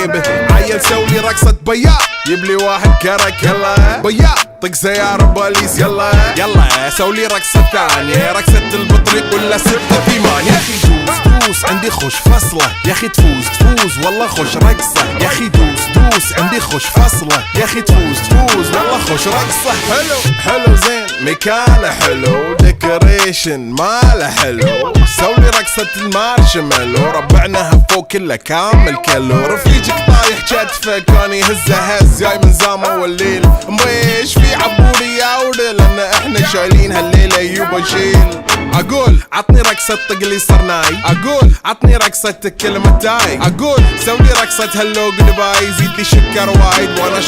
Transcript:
جيبه. عيل سولي رقصة بياع، يبلي واحد كرك يلا بياع، طق سيارة بوليس يلا يلا. سولي رقصة ثانية، رقصة البطريق ولا 6 8. يا اخي دوس عندي خوش فصلة، يا اخي تفوز والله خوش رقصة. يا اخي دوس عندي خوش فصلة، يا اخي تفوز والله خوش رقصة. حلو زين مكانه حلو، ديكوريشن ماله حلو. سولي رقصة المارشميلو، ربعناها فوق كله كامل كيلو. رفيجك طايح كتفه كان يهز جاي من زامه والليل. مبيش في عبوري يا ودل، لان احنا شايلين هالليلة يوبا شيل. اقول عطني رقصة طقلي صرناي، اقول عطني رقصة كلمة تاي، اقول سولي رقصة هلو جود باي. زيد لي شكر وايد وانا